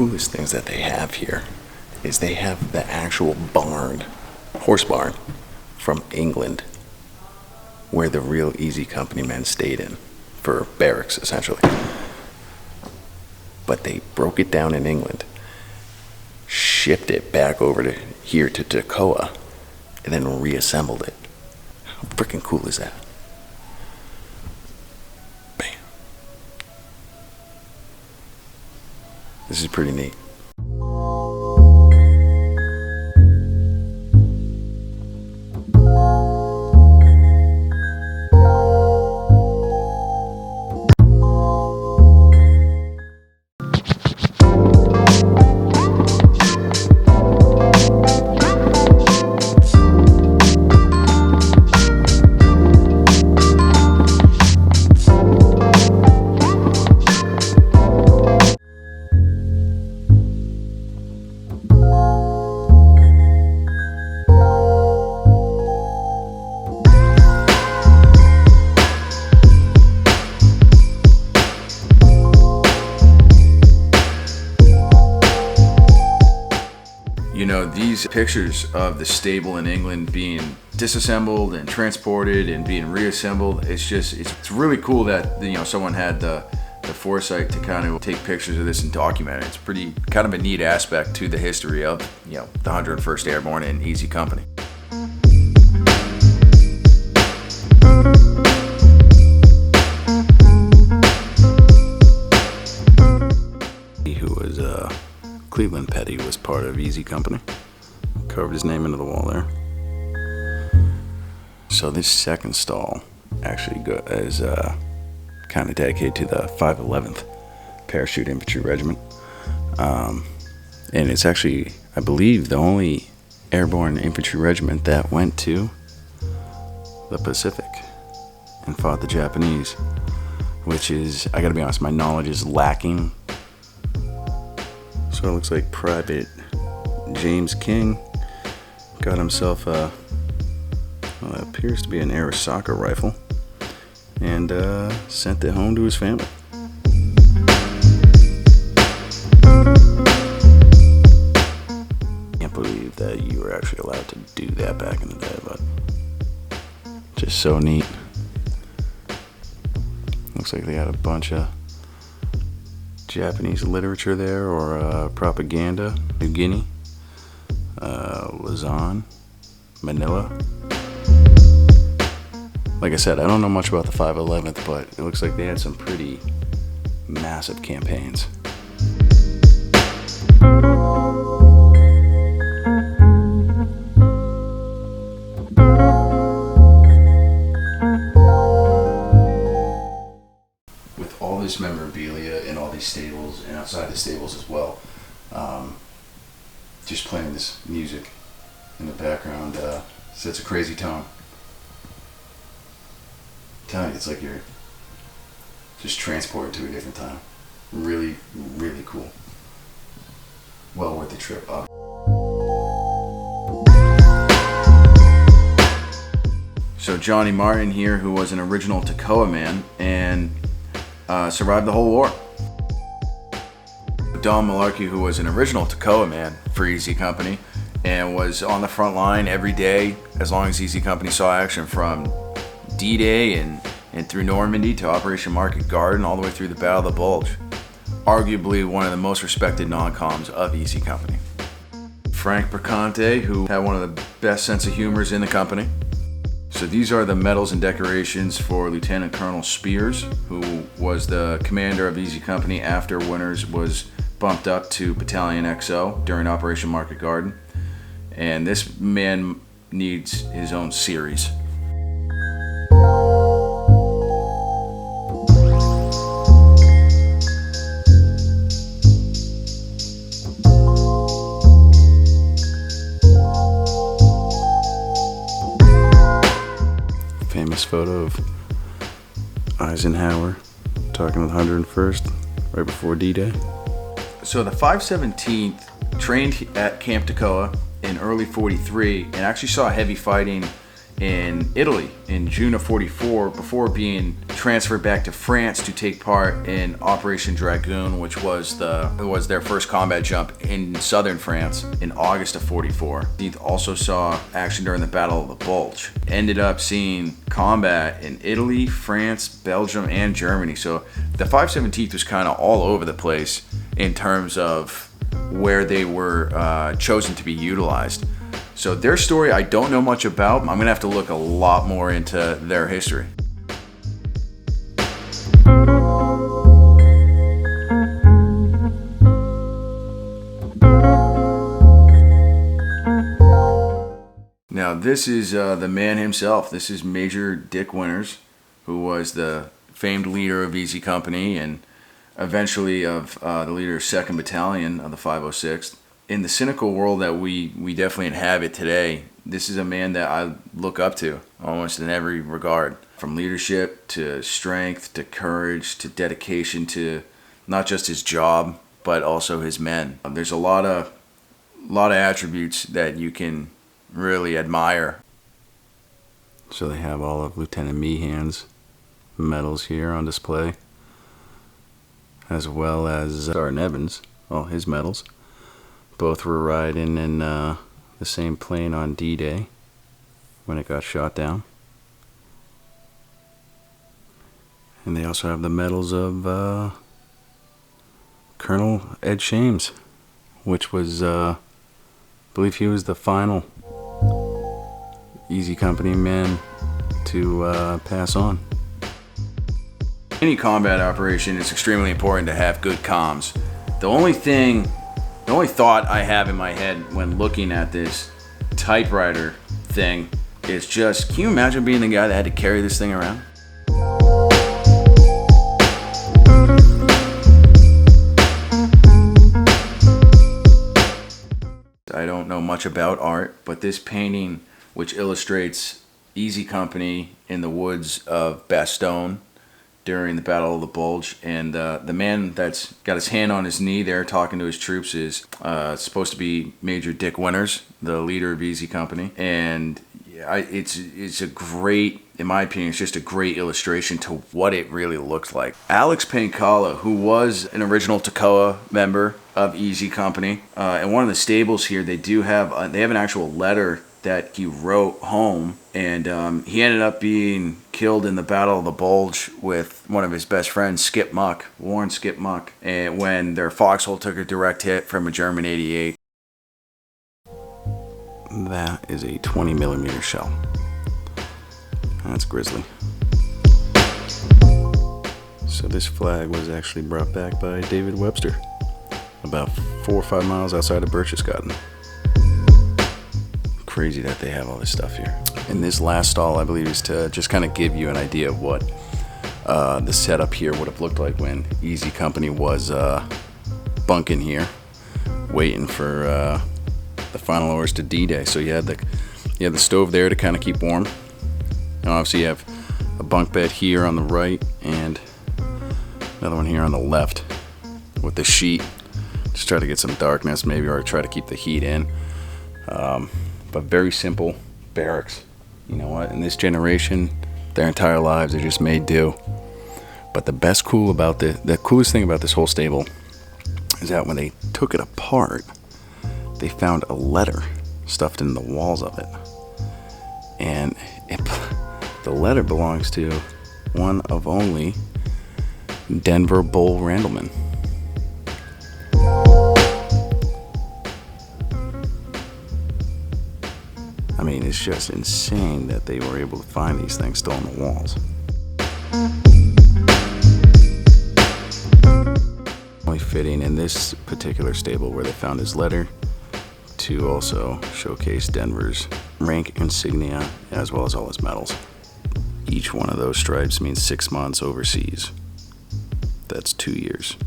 coolest things that they have here is they have the actual barn, horse barn, from England, where the real Easy Company men stayed in for barracks, essentially. But they broke it down in England, shipped it back over to here to Toccoa, and then reassembled it. How freaking cool is that? Bam. This is pretty neat. You know, these pictures of the stable in England being disassembled and transported and being reassembled, it's really cool that, you know, someone had the foresight to kind of take pictures of this and document it. It's pretty kind of a neat aspect to the history of, you know, the 101st Airborne and Easy Company. Who was Cleveland Petty was part of Easy Company. Carved his name into the wall there. So this second stall actually is kind of dedicated to the 511th Parachute Infantry Regiment. And it's actually, I believe, the only airborne infantry regiment that went to the Pacific and fought the Japanese, which is, I gotta be honest, my knowledge is lacking. So it looks like Private James King got himself a, well, it appears to be an Arisaka rifle, and sent it home to his family. Can't believe that you were actually allowed to do that back in the day, but just so neat. Looks like they had a bunch of Japanese literature there, or propaganda. New Guinea, Luzon, Manila. Like I said, I don't know much about the 511th, but it looks like they had some pretty massive campaigns. With all this memorabilia in all these stables and outside the stables as well, just playing this music in the background sets a crazy tone. I'm telling you, it's like you're just transported to a different time. Really, really cool. Well worth the trip up. So Johnny Martin here, who was an original Toccoa man and survived the whole war. Don Malarkey, who was an original Toccoa man for Easy Company and was on the front line every day as long as Easy Company saw action, from D-Day and through Normandy to Operation Market Garden, all the way through the Battle of the Bulge. Arguably one of the most respected non-coms of Easy Company. Frank Bracante, who had one of the best sense of humors in the company. So these are the medals and decorations for Lieutenant Colonel Spears, who was the commander of Easy Company after Winters was bumped up to Battalion XO during Operation Market Garden. And this man needs his own series. Famous photo of Eisenhower talking with 101st right before D-Day. So the 517th trained at Camp Toccoa in early '43 and actually saw heavy fighting in Italy in June of 44 before being transferred back to France to take part in Operation Dragoon, which was their first combat jump in southern France in August of 44. He also saw action during the Battle of the Bulge. Ended up seeing combat in Italy, France, Belgium, and Germany. So the 517th was kind of all over the place in terms of where they were chosen to be utilized. So their story I don't know much about. I'm going to have to look a lot more into their history. Now this is the man himself. This is Major Dick Winters, who was the famed leader of Easy Company and eventually of the leader of 2nd Battalion of the 506th. In the cynical world that we definitely inhabit today, this is a man that I look up to almost in every regard. From leadership to strength to courage to dedication to not just his job but also his men. There's a lot of attributes that you can really admire. So they have all of Lieutenant Meehan's medals here on display, as well as Sergeant Evans, all his medals. Both were riding in the same plane on D-Day when it got shot down. And they also have the medals of Colonel Ed Shames, which was, I believe he was the final Easy Company man to pass on. Any combat operation, it's extremely important to have good comms. The only thought I have in my head when looking at this typewriter thing is just, can you imagine being the guy that had to carry this thing around? I don't know much about art, but this painting, which illustrates Easy Company in the woods of Bastogne during the Battle of the Bulge, and the man that's got his hand on his knee there talking to his troops is supposed to be Major Dick Winters, the leader of Easy Company. And it's a great, in my opinion, it's just a great illustration to what it really looked like. Alex Pancala, who was an original Toccoa member of Easy Company, and one of the stables here, they have an actual letter that he wrote home, and he ended up being killed in the Battle of the Bulge with one of his best friends, Skip Muck, Warren Skip Muck, and when their foxhole took a direct hit from a German 88. That is a 20 millimeter shell. That's grisly. So this flag was actually brought back by David Webster, about 4 or 5 miles outside of Berchtesgaden. Crazy that they have all this stuff here. And this last stall, I believe, is to just kind of give you an idea of what the setup here would have looked like when Easy Company was bunking here, waiting for the final orders to D-Day. So you had the stove there to kind of keep warm. And obviously you have a bunk bed here on the right and another one here on the left with the sheet. Just try to get some darkness maybe, or try to keep the heat in. But very simple barracks. You know what? In this generation, their entire lives are just made do. But the coolest thing about this whole stable is that when they took it apart, they found a letter stuffed in the walls of it. And the letter belongs to one of only Denver Bull Randleman. I mean, it's just insane that they were able to find these things still on the walls. Only fitting in this particular stable where they found his letter to also showcase Denver's rank insignia as well as all his medals. Each one of those stripes means 6 months overseas. That's 2 years.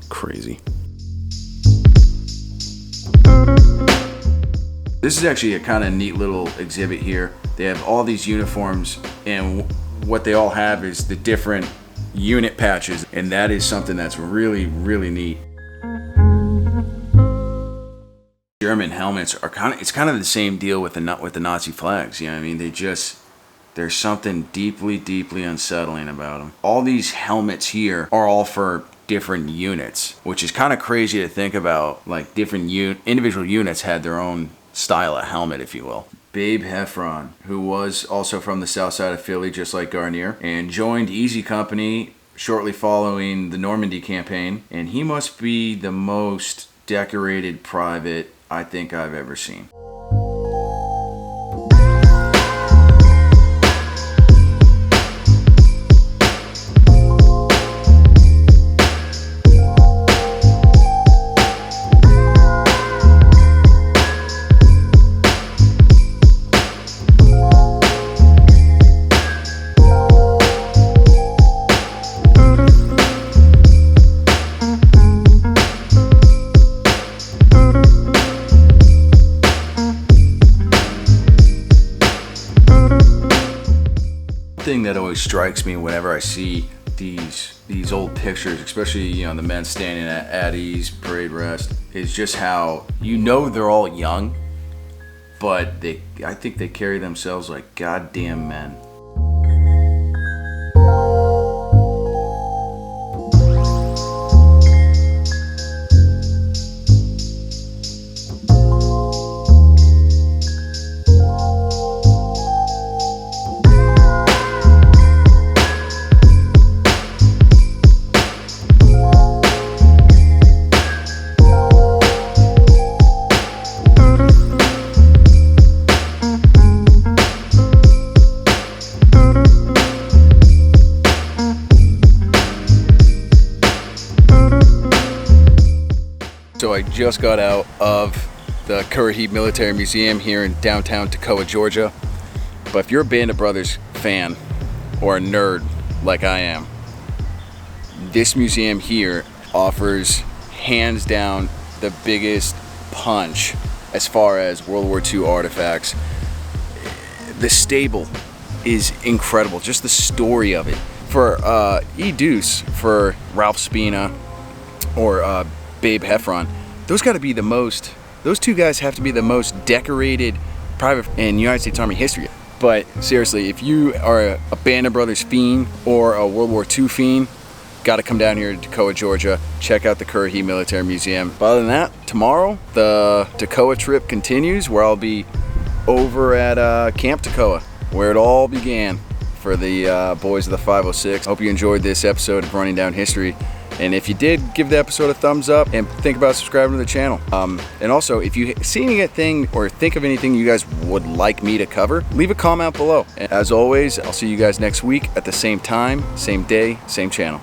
Crazy. This is actually a kind of neat little exhibit here. They have all these uniforms, and what they all have is the different unit patches, and that is something that's really, really neat. German helmets are it's kind of the same deal with the Nazi flags. You know what I mean? There's something deeply, deeply unsettling about them. All these helmets here are all for different units, which is kind of crazy to think about. Like different individual units had their own style of helmet, if you will. Babe Heffron, who was also from the south side of Philly, just like Garnier, and joined Easy Company shortly following the Normandy campaign, and he must be the most decorated private I think I've ever seen. Thing that always strikes me whenever I see these old pictures, especially the men standing at ease, parade rest, is just how they're all young, but I think they carry themselves like goddamn men. So I just got out of the Toccoa Military Museum here in downtown Toccoa, Georgia. But if you're a Band of Brothers fan or a nerd like I am, this museum here offers hands down the biggest punch as far as World War II artifacts. The stable is incredible, just the story of it. For E. Deuce, for Ralph Spina, or Babe Heffron, those two guys have to be the most decorated private in United States Army history. But seriously, if you are a Band of Brothers fiend or a World War II fiend, got to come down here to Toccoa, Georgia, check out the Toccoa Military Museum. But other than that, tomorrow the Toccoa trip continues, where I'll be over at Camp Toccoa, where it all began for the boys of the 506. Hope you enjoyed this episode of Running Down History. And if you did, give the episode a thumbs up and think about subscribing to the channel. And also, if you see anything or think of anything you guys would like me to cover, leave a comment below. And as always, I'll see you guys next week at the same time, same day, same channel.